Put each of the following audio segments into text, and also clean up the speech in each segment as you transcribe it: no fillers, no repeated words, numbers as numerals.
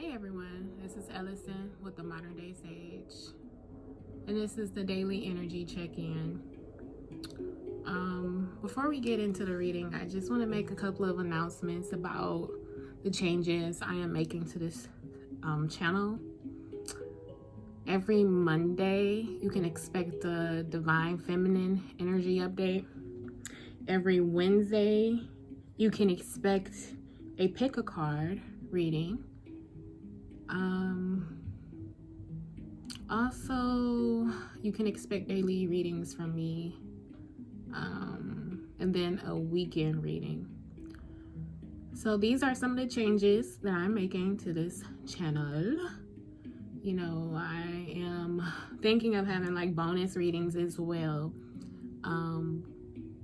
Hey everyone, this is Elocin with the Modern Day Sage, and this is the daily energy check-in. Before we get into the reading, I just want to make a couple of announcements about the changes I am making to this channel. Every Monday, you can expect a Divine Feminine Energy update. Every Wednesday, you can expect a pick a card reading. Also, you can expect daily readings from me, and then a weekend reading. So these are some of the changes that I'm making to this channel. You know, I am thinking of having like bonus readings as well,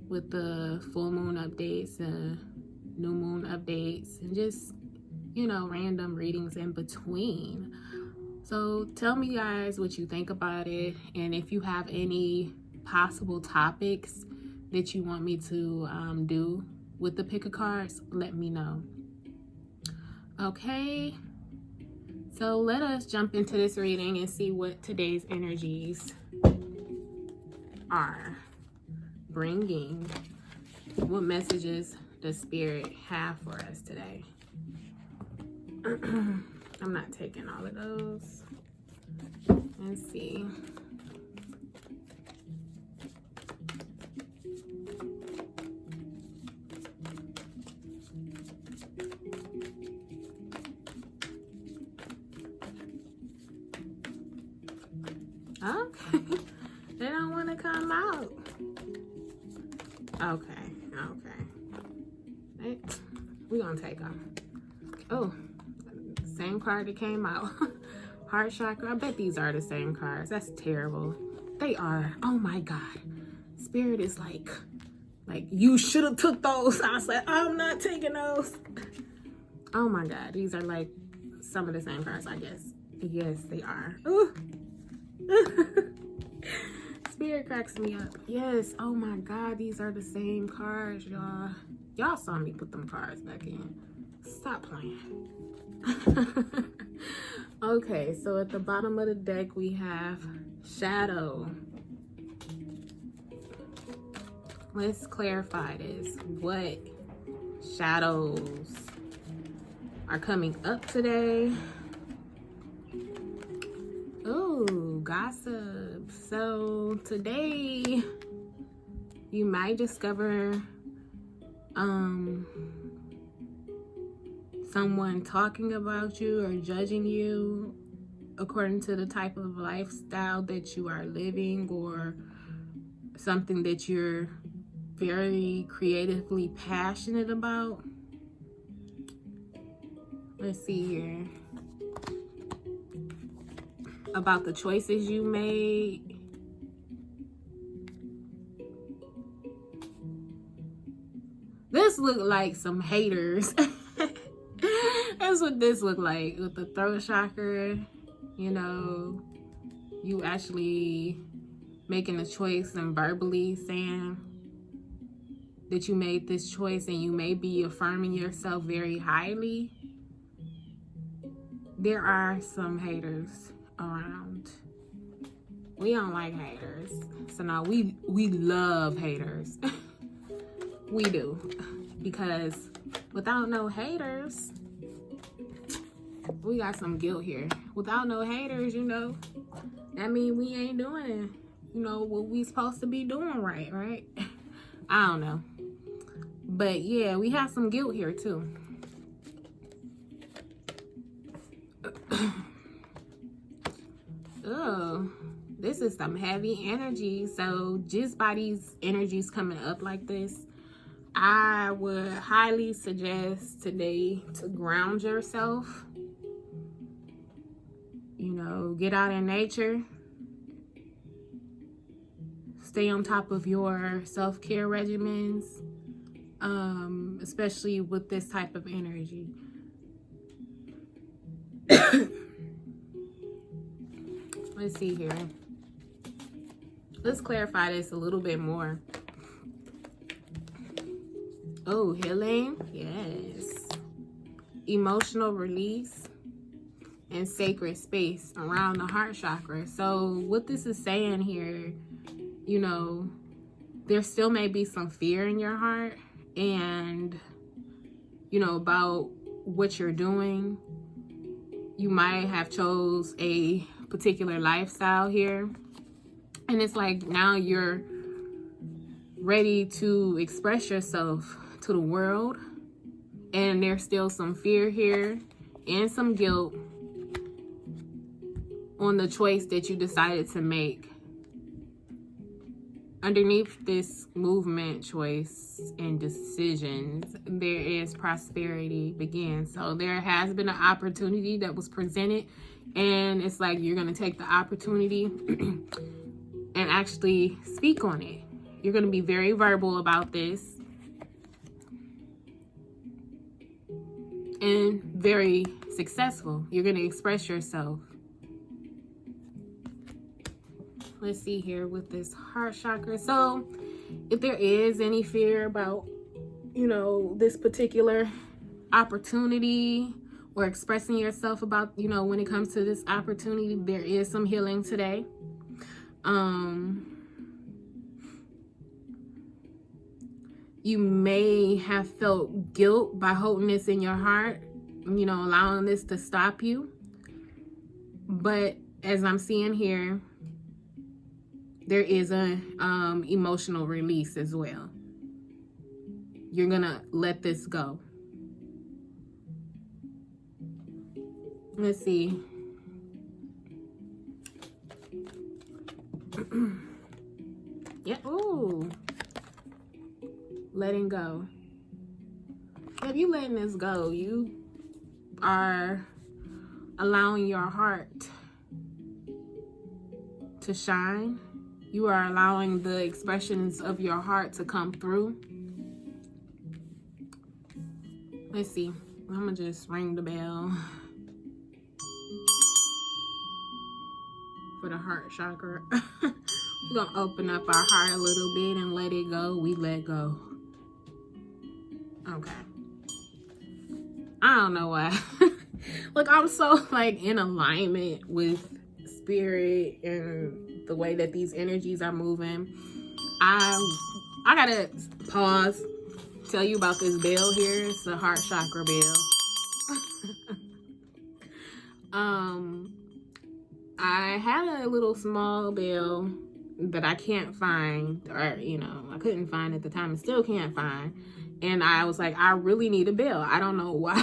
with the full moon updates, new moon updates, and just, you know, random readings in between. So tell me guys what you think about it, and if you have any possible topics that you want me to do with the pick of cards, let me know. Okay, so let us jump into this reading and see what today's energies are bringing. What messages does Spirit have for us today? I'm not taking all of those. Let's see. Okay. They don't want to come out. Okay. We're going to take them. Oh. Same card that came out. Heart chakra. I bet these are the same cards. That's terrible. They are. Oh my God. Spirit is like you should have took those. I was like, I'm not taking those. Oh my God. These are like some of the same cards, I guess. Yes, they are. Ooh. Spirit cracks me up. Yes. Oh my God. These are the same cards, y'all. Y'all saw me put them cards back in. Stop playing. Okay, so at the bottom of the deck we have shadow. Let's clarify this. What shadows are coming up today? Oh, gossip. So today you might discover someone talking about you or judging you according to the type of lifestyle that you are living, or something that you're very creatively passionate about. Let's see here. About the choices you made. This looked like some haters. That's what this looked like with the throat chakra. You know, you actually making a choice and verbally saying that you made this choice, and you may be affirming yourself very highly. There are some haters around. We don't like haters. So now we love haters. We do. Because without no haters, we got some guilt here. Without no haters, you know, that means we ain't doing it, you know, what we supposed to be doing right? I don't know. But yeah, we have some guilt here too. Oh, this is some heavy energy. So just by these energies coming up like this, I would highly suggest today to ground yourself. You know, get out in nature. Stay on top of your self-care regimens, especially with this type of energy. Let's see here. Let's clarify this a little bit more. Oh, healing. Yes. Emotional release. and sacred space around the heart chakra. So what this is saying here, you know, there still may be some fear in your heart and, you know, about what you're doing. You might have chose a particular lifestyle here. And it's like now you're ready to express yourself to the world. And there's still some fear here and some guilt on the choice that you decided to make. Underneath this movement, choice, and decisions, there is prosperity begin. So there has been an opportunity that was presented, and it's like you're going to take the opportunity and actually speak on it. You're going to be very verbal about this and very successful. You're going to express yourself. Let's see here with this heart chakra. So if there is any fear about, you know, this particular opportunity or expressing yourself about, you know, when it comes to this opportunity, there is some healing today. You may have felt guilt by holding this in your heart, you know, allowing this to stop you. But as I'm seeing here, there is a emotional release as well. You're gonna let this go. Let's see. Yeah. Ooh. Letting go. If you letting this go, you are allowing your heart to shine. You are allowing the expressions of your heart to come through. Let's see. I'm gonna just ring the bell for the heart chakra. We're gonna open up our heart a little bit and let it go. We let go. Okay. I don't know why. Look, I'm so like in alignment with spirit and the way that these energies are moving. I gotta pause, tell you about this bell here. It's the heart chakra bell. I had a little small bell that I can't find, or you know, I couldn't find at the time and still can't find. And I was like, I really need a bell. I don't know why.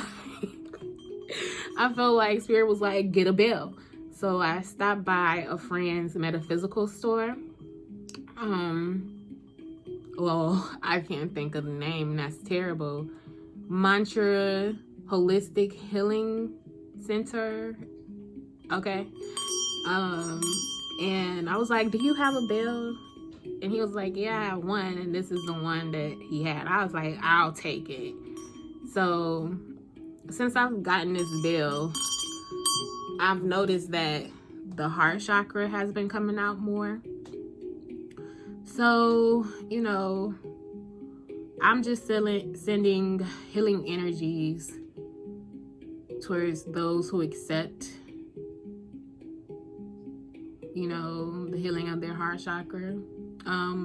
I felt like spirit was like, get a bell. So I stopped by a friend's metaphysical store. Well, I can't think of the name. That's terrible. Mantra Holistic Healing Center. Okay. And I was like, do you have a bell? And he was like, yeah, I have one. And this is the one that he had. I was like, I'll take it. So since I've gotten this bell, I've noticed that the heart chakra has been coming out more. So, you know, I'm just sending healing energies towards those who accept, you know, the healing of their heart chakra.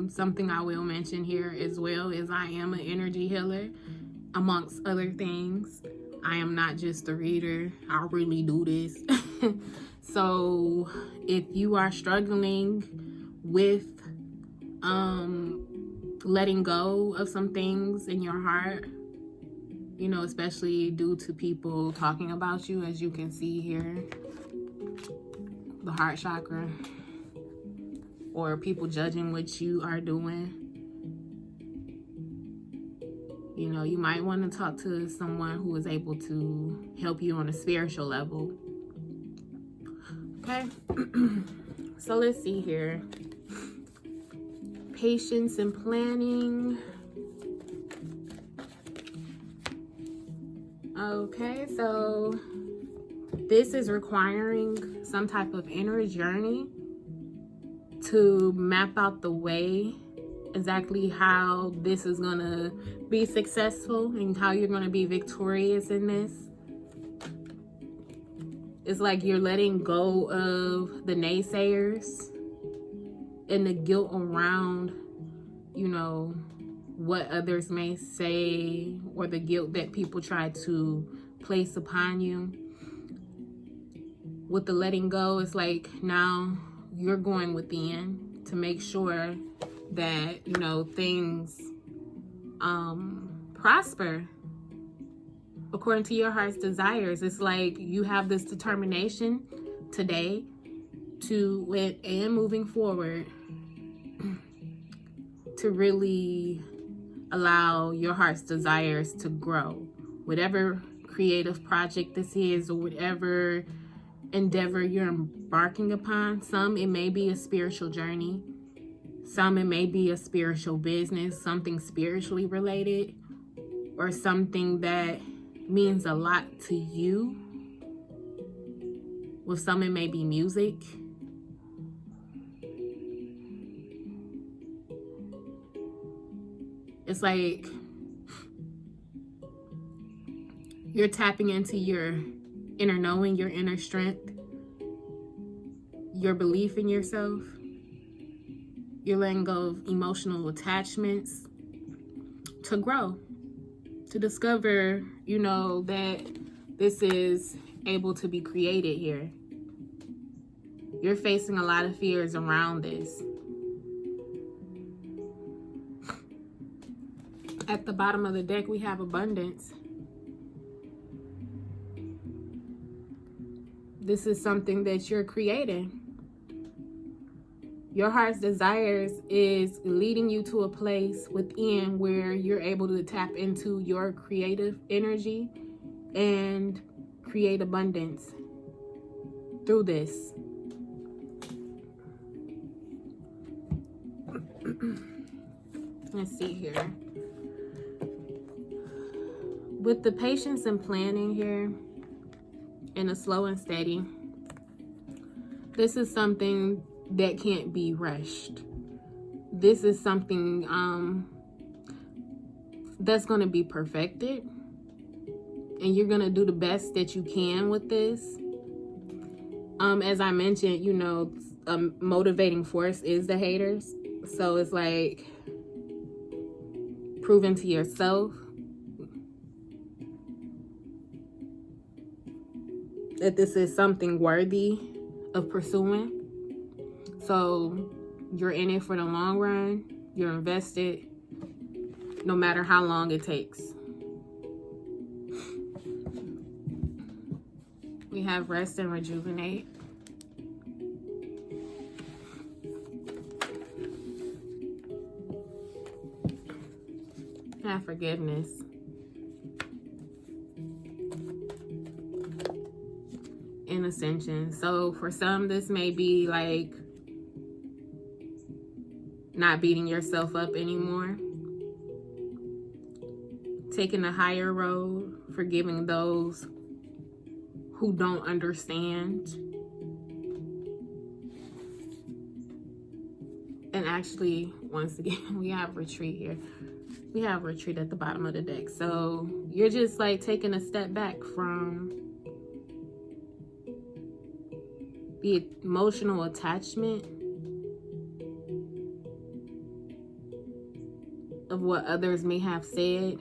Something I will mention here as well is I am an energy healer, amongst other things. I am not just a reader. I really do this. So if you are struggling with letting go of some things in your heart, you know, especially due to people talking about you, as you can see here, the heart chakra, or people judging what you are doing, you know, you might want to talk to someone who is able to help you on a spiritual level. Okay. So let's see here. Patience and planning. Okay, so this is requiring some type of inner journey to map out the way, exactly how this is going to be successful and how you're going to be victorious in this. It's like you're letting go of the naysayers and the guilt around, you know, what others may say, or the guilt that people try to place upon you. With the letting go, it's like now you're going within to make sure that, you know, things prosper according to your heart's desires. It's like you have this determination today to, and moving forward, to really allow your heart's desires to grow. Whatever creative project this is, or whatever endeavor you're embarking upon, some it may be a spiritual journey, some it may be a spiritual business, something spiritually related, or something that means a lot to you. With some it may be music. It's like you're tapping into your inner knowing, your inner strength, your belief in yourself. You're letting go of emotional attachments to grow, to discover, you know, that this is able to be created here. You're facing a lot of fears around this. At the bottom of the deck, we have abundance. This is something that you're creating. Your heart's desires is leading you to a place within where you're able to tap into your creative energy and create abundance through this. Let's see here. With the patience and planning here, and the slow and steady, this is something that can't be rushed. This is something that's going to be perfected, and you're going to do the best that you can with this. As I mentioned, you know, motivating force is the haters. So it's like proving to yourself that this is something worthy of pursuing. So you're in it for the long run. You're invested no matter how long it takes. We have rest and rejuvenate. We have forgiveness. And ascension. So for some, this may be like not beating yourself up anymore, taking a higher road, forgiving those who don't understand, and actually, once again, we have retreat here. We have retreat at the bottom of the deck. So you're just like taking a step back from the emotional attachment of what others may have said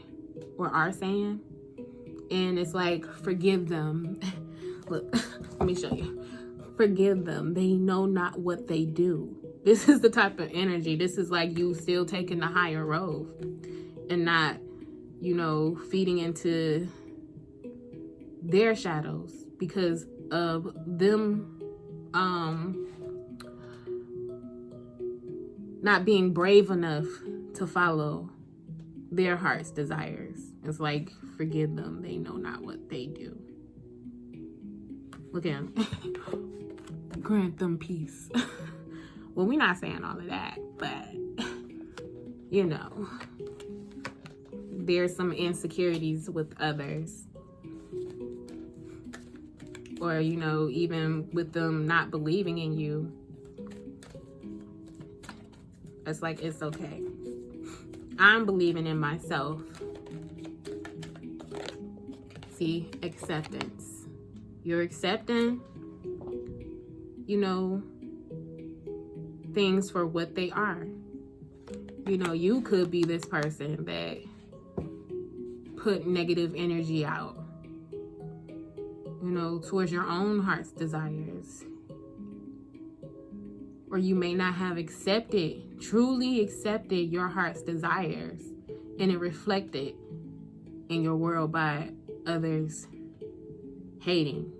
or are saying. And it's like, forgive them. Look, let me show you. Forgive them. They know not what they do. This is the type of energy. This is like you still taking the higher road and not, you know, feeding into their shadows because of them not being brave enough to follow their heart's desires. It's like, forgive them. They know not what they do. Look at them. Grant them peace. Well, we're not saying all of that, but, you know, there's some insecurities with others. Or, you know, even with them not believing in you. It's like, it's okay. I'm believing in myself. See, acceptance. You're accepting, you know, things for what they are. You know, you could be this person that put negative energy out, you know, towards your own heart's desires. Or you may not have truly accepted your heart's desires, and it reflected in your world by others hating.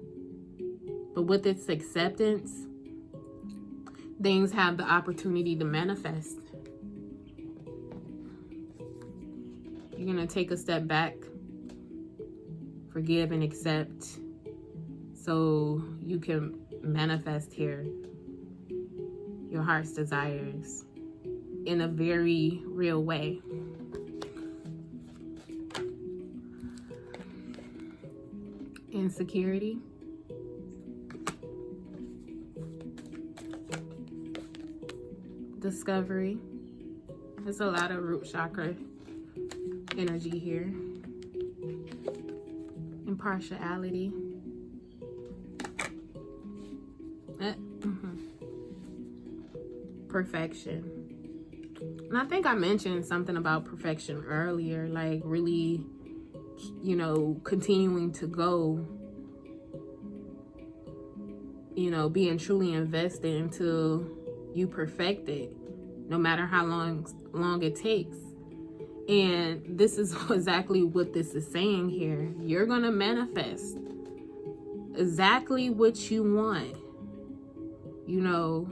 But with this acceptance, things have the opportunity to manifest. You're going to take a step back, forgive and accept, so you can manifest here your heart's desires in a very real way. Insecurity. Discovery. There's a lot of root chakra energy here. Impartiality. Perfection. And I think I mentioned something about perfection earlier, like really, you know, continuing to go, you know, being truly invested until you perfect it, no matter how long it takes. And this is exactly what this is saying here. You're going to manifest exactly what you want, you know,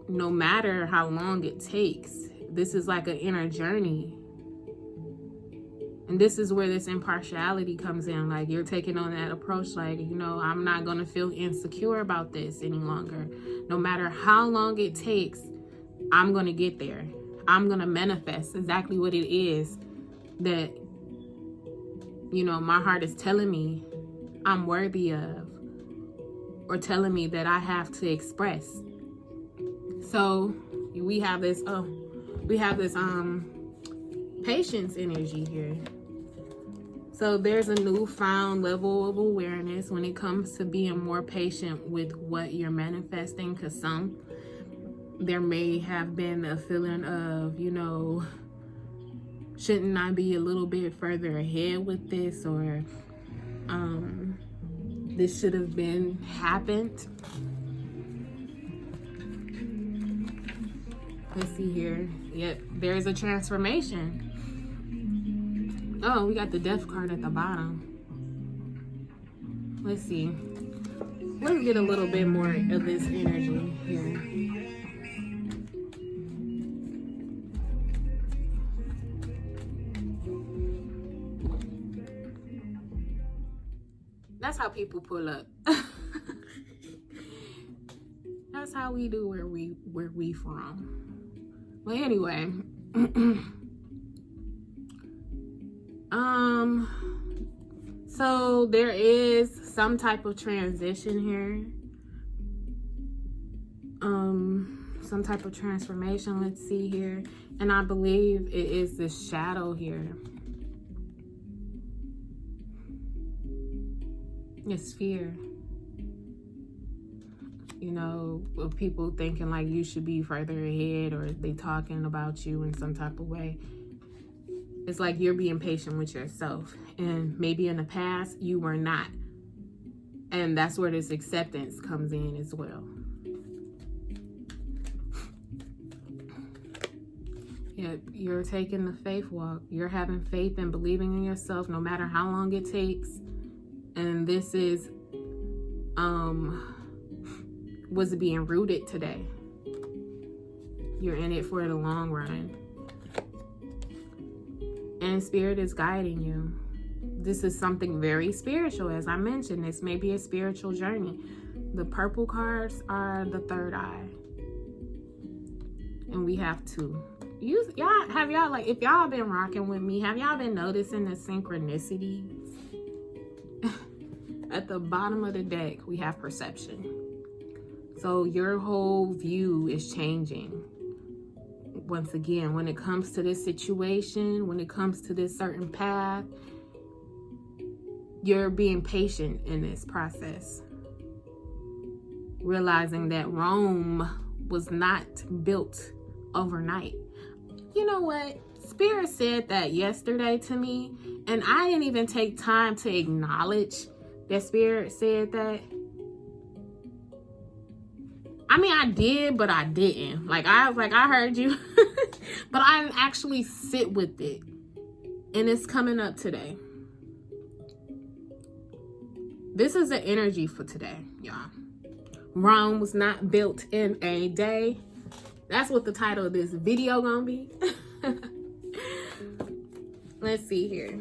no matter how long it takes. This is like an inner journey. And this is where this impartiality comes in. Like, you're taking on that approach, like, you know, I'm not going to feel insecure about this any longer. No matter how long it takes, I'm going to get there. I'm going to manifest exactly what it is that, you know, my heart is telling me I'm worthy of, or telling me that I have to express. So we have this patience energy here. So there's a newfound level of awareness when it comes to being more patient with what you're manifesting, because there may have been a feeling of, you know, shouldn't I be a little bit further ahead with this, or this should have been happened. Let's see here. Yep, there's a transformation. Oh, we got the death card at the bottom. Let's see. Let's get a little bit more of this energy here. That's how people pull up. That's how we do where we from. Well, anyway, so there is some type of transition here, some type of transformation. Let's see here, and I believe it is this shadow here. It's fear. You know, of people thinking like you should be further ahead, or they talking about you in some type of way. It's like you're being patient with yourself, and maybe in the past you were not. And that's where this acceptance comes in as well. Yeah, you're taking the faith walk. You're having faith and believing in yourself no matter how long it takes. And this is was being rooted today. You're in it for the long run. And Spirit is guiding you. This is something very spiritual. As I mentioned, this may be a spiritual journey. The purple cards are the third eye. And we have to use, if y'all been rocking with me, have y'all been noticing the synchronicities? At the bottom of the deck, we have perception. So your whole view is changing. Once again, when it comes to this situation, when it comes to this certain path, you're being patient in this process. Realizing that Rome was not built overnight. You know what? Spirit said that yesterday to me, and I didn't even take time to acknowledge that Spirit said that. I mean, I did, but I didn't. Like, I was like, I heard you, but I didn't actually sit with it. And it's coming up today. This is the energy for today, y'all. Rome was not built in a day. That's what the title of this video gonna be. Let's see here.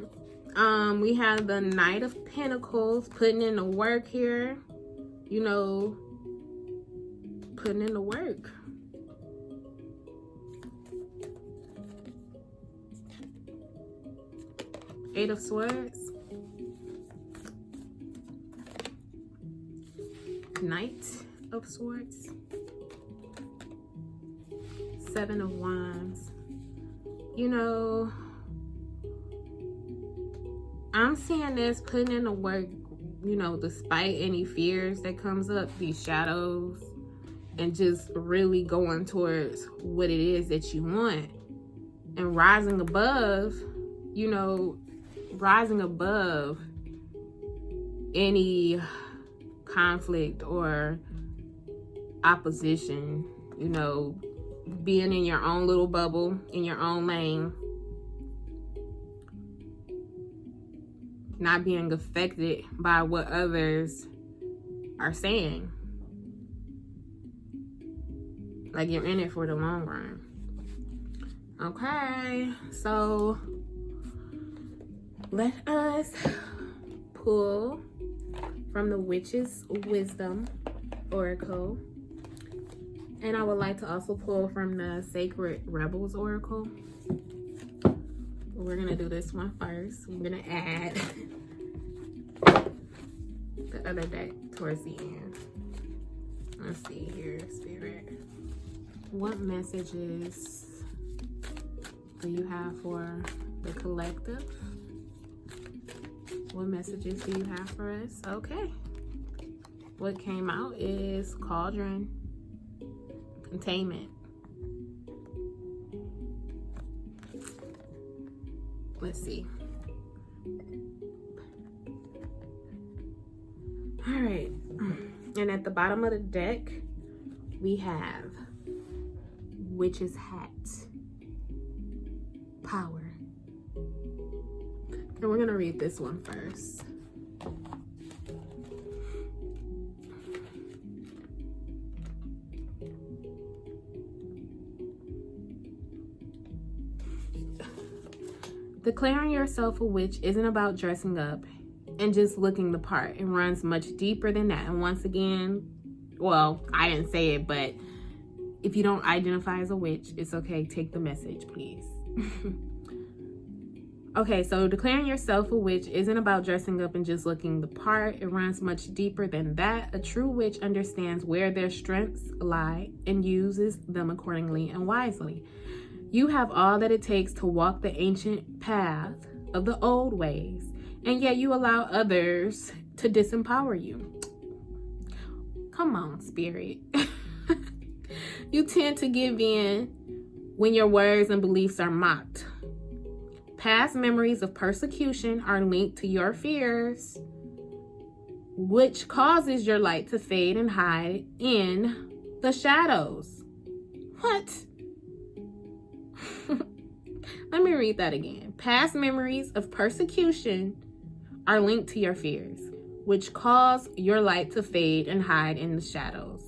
We have the Knight of Pentacles, putting in the work here. You know, putting in the work. Eight of Swords. Knight of Swords. Seven of Wands. You know, I'm seeing this putting in the work, you know, despite any fears that comes up, these shadows, and just really going towards what it is that you want and rising above, you know, rising above any conflict or opposition, you know, being in your own little bubble, in your own lane, not being affected by what others are saying. Like, you're in it for the long run. Okay, so let us pull from the Witch's Wisdom Oracle. And I would like to also pull from the Sacred Rebels Oracle. We're going to do this one first. We're going to add the other deck towards the end. Let's see here, Spirit. What messages do you have for the collective? What messages do you have for us? Okay. What came out is Cauldron. Containment. Let's see. All right. And at the bottom of the deck, we have Witch's Hat. Power. And we're going to read this one first. Declaring yourself a witch isn't about dressing up and just looking the part. It runs much deeper than that. And once again, well, I didn't say it, but if you don't identify as a witch, it's okay. Take the message, please. Okay, so declaring yourself a witch isn't about dressing up and just looking the part. It runs much deeper than that. A true witch understands where their strengths lie and uses them accordingly and wisely. You have all that it takes to walk the ancient path of the old ways, and yet you allow others to disempower you. Come on, Spirit. You tend to give in when your words and beliefs are mocked. Past memories of persecution are linked to your fears, which causes your light to fade and hide in the shadows. What? Let me read that again. Past memories of persecution are linked to your fears, which cause your light to fade and hide in the shadows.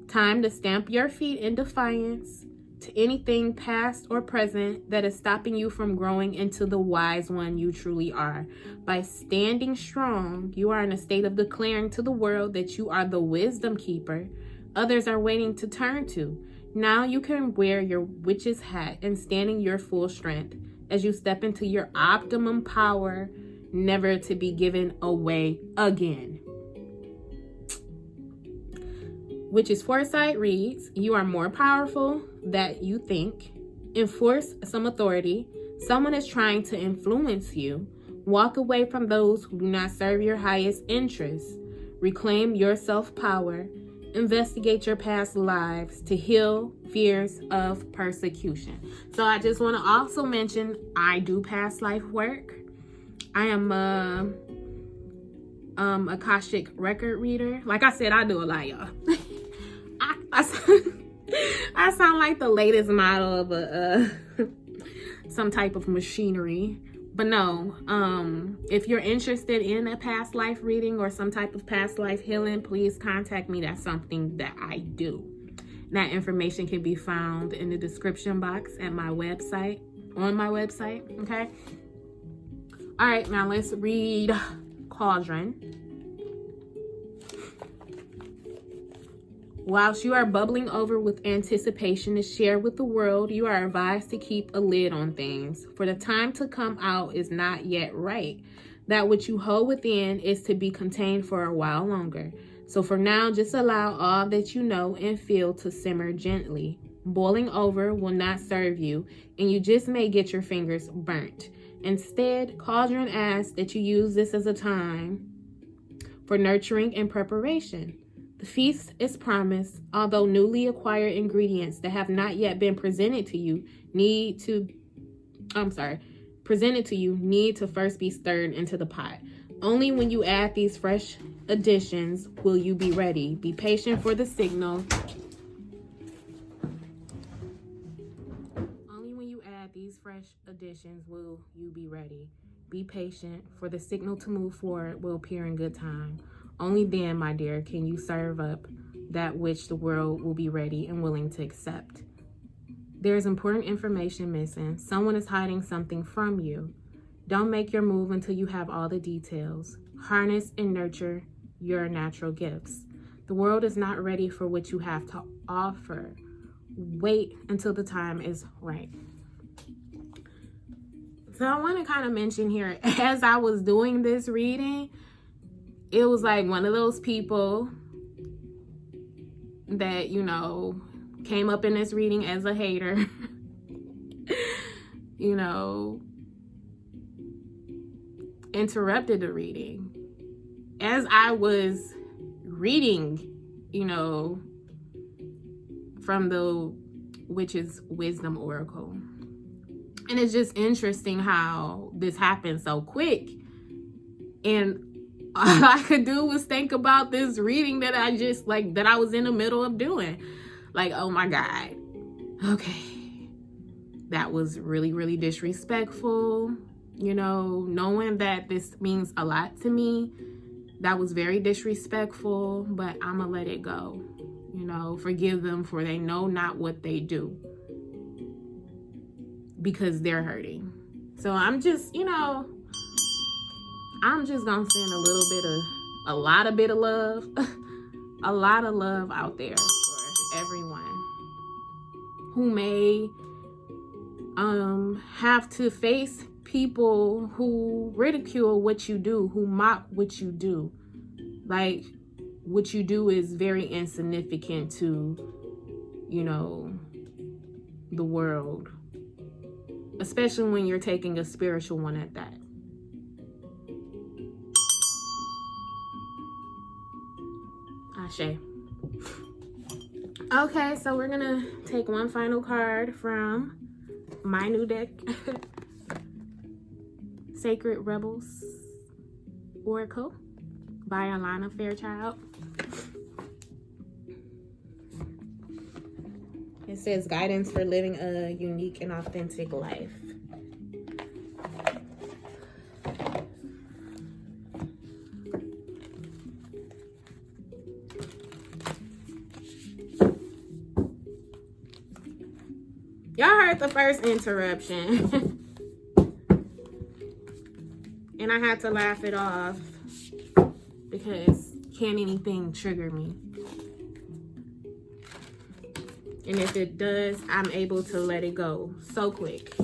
Time to stamp your feet in defiance to anything past or present that is stopping you from growing into the wise one you truly are. By standing strong, you are in a state of declaring to the world that you are the wisdom keeper others are waiting to turn to. Now you can wear your witch's hat and stand in your full strength as you step into your optimum power, never to be given away again. Witch's Foresight reads, you are more powerful than you think. Enforce some authority. Someone is trying to influence you. Walk away from those who do not serve your highest interests. Reclaim your self-power. Investigate your past lives to heal fears of persecution. So I just want to also mention, I do past life work. I am a Akashic record reader. Like I said, I do a lot, y'all. I sound like the latest model of a some type of machinery. But no, if you're interested in a past life reading or some type of past life healing, please contact me. That's something that I do. That information can be found in the description box at my website, on my website, okay? All right, now let's read Cauldron. Whilst you are bubbling over with anticipation to share with the world, you are advised to keep a lid on things, for the time to come out is not yet right. That which you hold within is to be contained for a while longer. So for now, just allow all that you know and feel to simmer gently. Boiling over will not serve you, and you just may get your fingers burnt. Instead, Cauldron asks that you use this as a time for nurturing and preparation. The feast is promised, although newly acquired ingredients that have not yet been presented to you need to first be stirred into the pot. Only when you add these fresh additions will you be ready. Be patient for the signal. Only when you add these fresh additions will you be ready. Be patient, for the signal to move forward will appear in good time. Only then, my dear, can you serve up that which the world will be ready and willing to accept. There is important information missing. Someone is hiding something from you. Don't make your move until you have all the details. Harness and nurture your natural gifts. The world is not ready for what you have to offer. Wait until the time is right. So I want to kind of mention here, as I was doing this reading, it was like one of those people that, you know, came up in this reading as a hater, you know, interrupted the reading. As I was reading, you know, from the Witch's Wisdom Oracle. And it's just interesting how this happened so quick. And all I could do was think about this reading that I just, like, that I was in the middle of doing. Like, oh my God. Okay. That was really, really disrespectful. You know, knowing that this means a lot to me, that was very disrespectful, but I'm gonna let it go. You know, forgive them, for they know not what they do, because they're hurting. So I'm just, you know, I'm just gonna send a lot of love, a lot of love out there for everyone who may have to face people who ridicule what you do, who mock what you do. Like, what you do is very insignificant to, you know, the world, especially when you're taking a spiritual one at that. Ashe. Okay, so we're gonna take one final card from my new deck. Sacred Rebels Oracle by Alana Fairchild. It says guidance for living a unique and authentic life. Y'all heard the first interruption. And I had to laugh it off because can't anything trigger me? And if it does, I'm able to let it go so quick.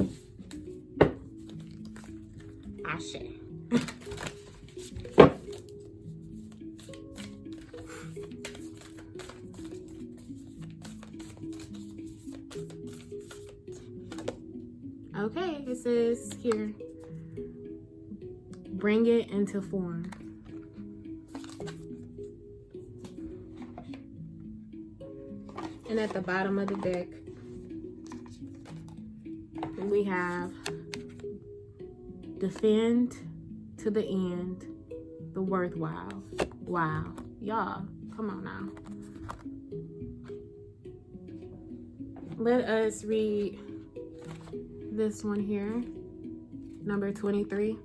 Ashe. Okay, it says here, bring it into form. And at the bottom of the deck, we have defend to the end, the worthwhile. Wow. Y'all, come on now. Let us read this one here, number 23.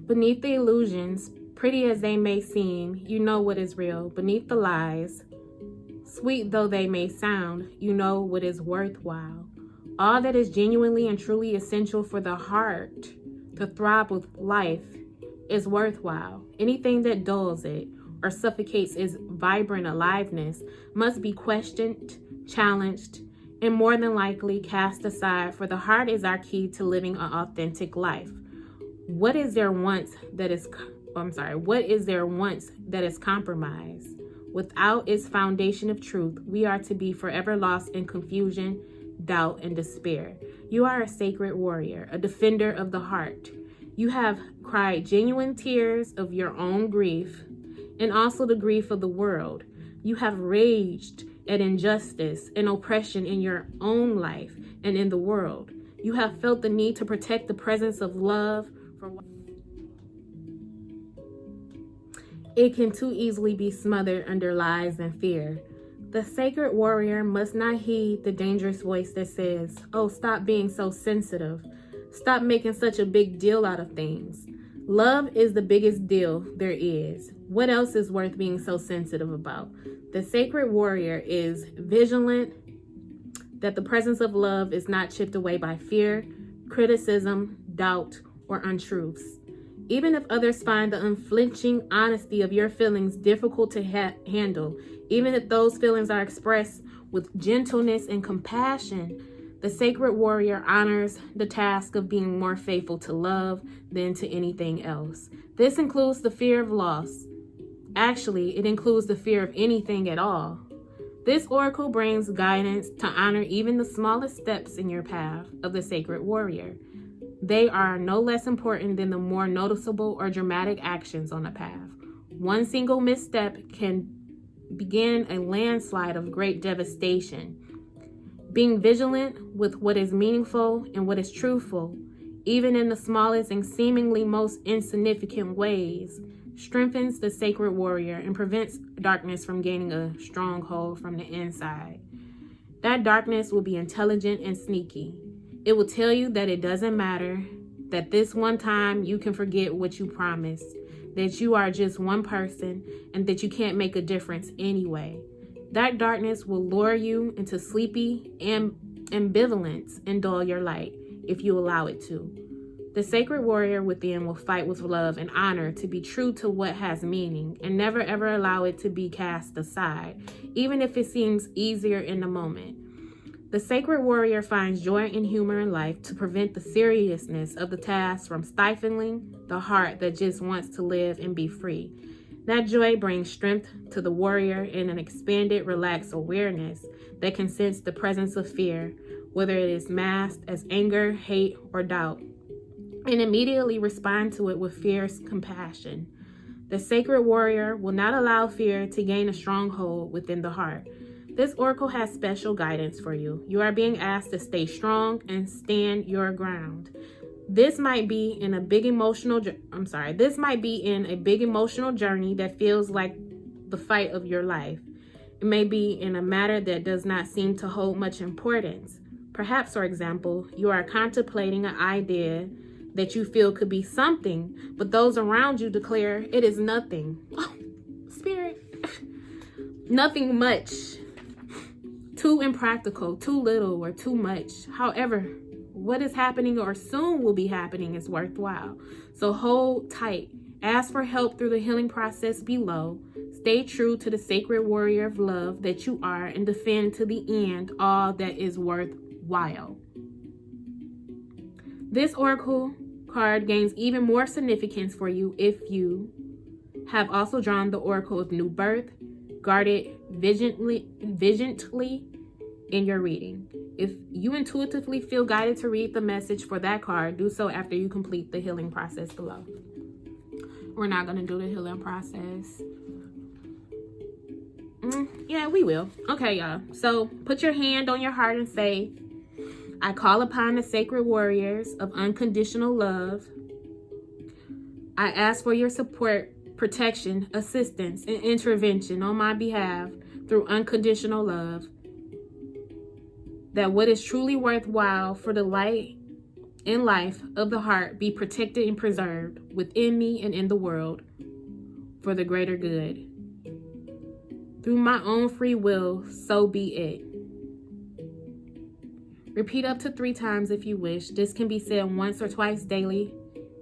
Beneath the illusions, pretty as they may seem, you know what is real. Beneath the lies, sweet though they may sound, you know what is worthwhile. All that is genuinely and truly essential for the heart to thrive with life is worthwhile. Anything that dulls it or suffocates its vibrant aliveness must be questioned, challenged, and more than likely cast aside, for the heart is our key to living an authentic life. What is there once that is compromised? Without its foundation of truth, we are to be forever lost in confusion, doubt, and despair. You are a sacred warrior, a defender of the heart. You have cried genuine tears of your own grief and also the grief of the world. You have raged at injustice and oppression in your own life and in the world. You have felt the need to protect the presence of love. It can too easily be smothered under lies and fear. The sacred warrior must not heed the dangerous voice that says, "Oh, stop being so sensitive. Stop making such a big deal out of things. Love is the biggest deal there is. What else is worth being so sensitive about?" The sacred warrior is vigilant that the presence of love is not chipped away by fear, criticism, doubt, or untruths. Even if others find the unflinching honesty of your feelings difficult to handle, even if those feelings are expressed with gentleness and compassion, the sacred warrior honors the task of being more faithful to love than to anything else. This includes the fear of loss. Actually, it includes the fear of anything at all. This oracle brings guidance to honor even the smallest steps in your path of the sacred warrior. They are no less important than the more noticeable or dramatic actions on the path. One single misstep can begin a landslide of great devastation. Being vigilant with what is meaningful and what is truthful, even in the smallest and seemingly most insignificant ways, strengthens the sacred warrior and prevents darkness from gaining a stronghold from the inside. That darkness will be intelligent and sneaky. It will tell you that it doesn't matter, that this one time you can forget what you promised, that you are just one person, and that you can't make a difference anyway. That darkness will lure you into sleepy ambivalence and dull your light if you allow it to. The sacred warrior within will fight with love and honor to be true to what has meaning and never ever allow it to be cast aside, even if it seems easier in the moment. The sacred warrior finds joy and humor in life to prevent the seriousness of the task from stifling the heart that just wants to live and be free. That joy brings strength to the warrior in an expanded, relaxed awareness that can sense the presence of fear, whether it is masked as anger, hate, or doubt, and immediately respond to it with fierce compassion. The sacred warrior will not allow fear to gain a stronghold within the heart. This oracle has special guidance for you. You are being asked to stay strong and stand your ground. This might be in a big emotional journey that feels like the fight of your life. It may be in a matter that does not seem to hold much importance. Perhaps, for example, you are contemplating an idea that you feel could be something, but those around you declare it is nothing. Oh, Spirit. Nothing much. Too impractical, too little, or too much. However, what is happening or soon will be happening is worthwhile. So hold tight. Ask for help through the healing process below. Stay true to the sacred warrior of love that you are and defend to the end all that is worthwhile. This oracle card gains even more significance for you if you have also drawn the oracle of new birth, guarded vigilantly, in your reading. If you intuitively feel guided to read the message for that card, do so after you complete the healing process below. We're not going to do the healing process. Yeah, we will. Okay, y'all. So put your hand on your heart and say, I call upon the sacred warriors of unconditional love. I ask for your support, protection, assistance, and intervention on my behalf through unconditional love. That what is truly worthwhile for the light and life of the heart be protected and preserved within me and in the world for the greater good. Through my own free will, so be it. Repeat up to 3 times if you wish. This can be said once or twice daily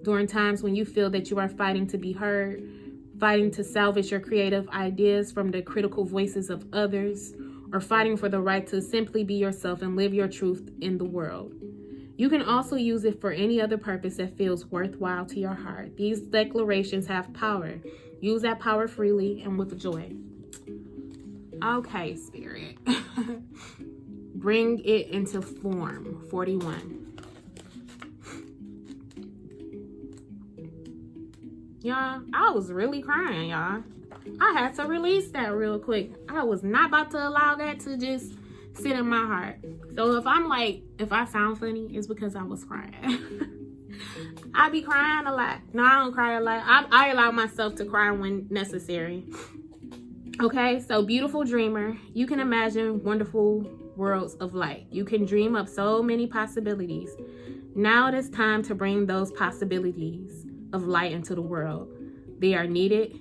during times when you feel that you are fighting to be heard, fighting to salvage your creative ideas from the critical voices of others, or fighting for the right to simply be yourself and live your truth in the world. You can also use it for any other purpose that feels worthwhile to your heart. These declarations have power. Use that power freely and with joy. Okay, Spirit. Bring it into form. 41. Y'all, I was really crying, y'all. I had to release that real quick. I was not about to allow that to just sit in my heart. So if I sound funny, it's because I was crying. I be crying a lot. No, I don't cry a lot. I allow myself to cry when necessary. Okay, so beautiful dreamer, you can imagine wonderful worlds of light. You can dream up so many possibilities. Now it is time to bring those possibilities of light into the world. They are needed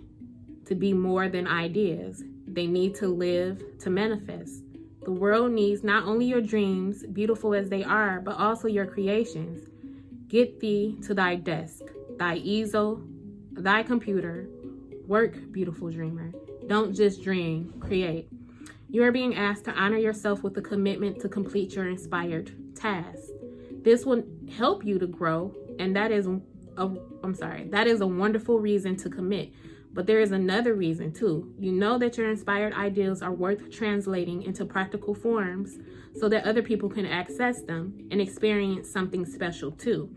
to be more than ideas. They need to live to manifest. The world needs not only your dreams, beautiful as they are, but also your creations. Get thee to thy desk, thy easel, thy computer. Work, beautiful dreamer. Don't just dream, create. You are being asked to honor yourself with a commitment to complete your inspired task. This will help you to grow, and that is a wonderful reason to commit. But there is another reason too. You know that your inspired ideas are worth translating into practical forms so that other people can access them and experience something special too.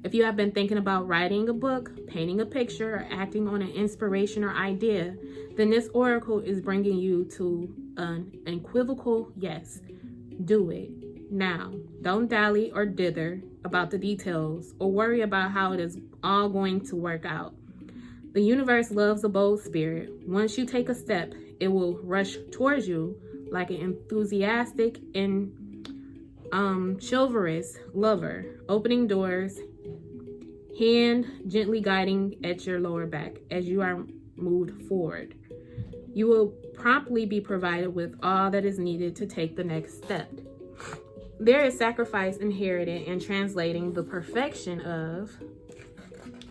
If you have been thinking about writing a book, painting a picture, or acting on an inspiration or idea, then this oracle is bringing you to an unequivocal yes. Do it now. Don't dally or dither about the details or worry about how it is all going to work out. The universe loves a bold spirit. Once you take a step, it will rush towards you like an enthusiastic and chivalrous lover, opening doors, hand gently guiding at your lower back as you are moved forward. You will promptly be provided with all that is needed to take the next step. There is sacrifice inherited in translating the perfection of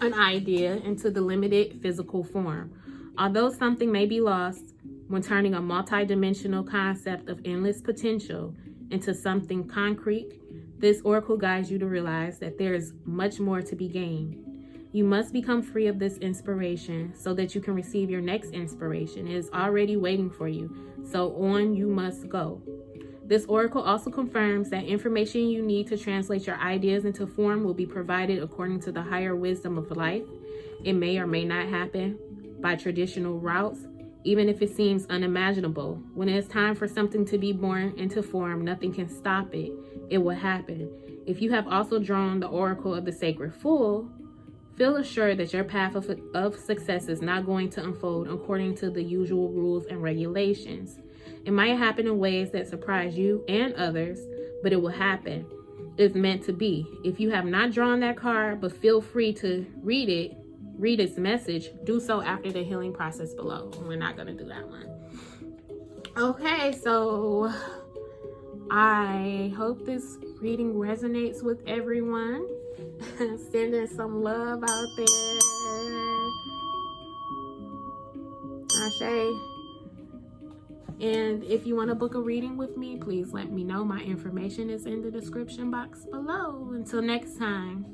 an idea into the limited physical form. Although something may be lost when turning a multi-dimensional concept of endless potential into something concrete, this oracle guides you to realize that there is much more to be gained. You must become free of this inspiration so that you can receive your next inspiration. It is already waiting for you, so on you must go. This oracle also confirms that information you need to translate your ideas into form will be provided according to the higher wisdom of life. It may or may not happen by traditional routes, even if it seems unimaginable. When it is time for something to be born into form, nothing can stop it. It will happen. If you have also drawn the oracle of the sacred fool, feel assured that your path of success is not going to unfold according to the usual rules and regulations. It might happen in ways that surprise you and others, but it will happen. It's meant to be. If you have not drawn that card, but feel free to read its message, do so after the healing process below. We're not going to do that one. Okay, so I hope this reading resonates with everyone. Sending some love out there. Ashe. And if you want to book a reading with me, please let me know. My information is in the description box below. Until next time.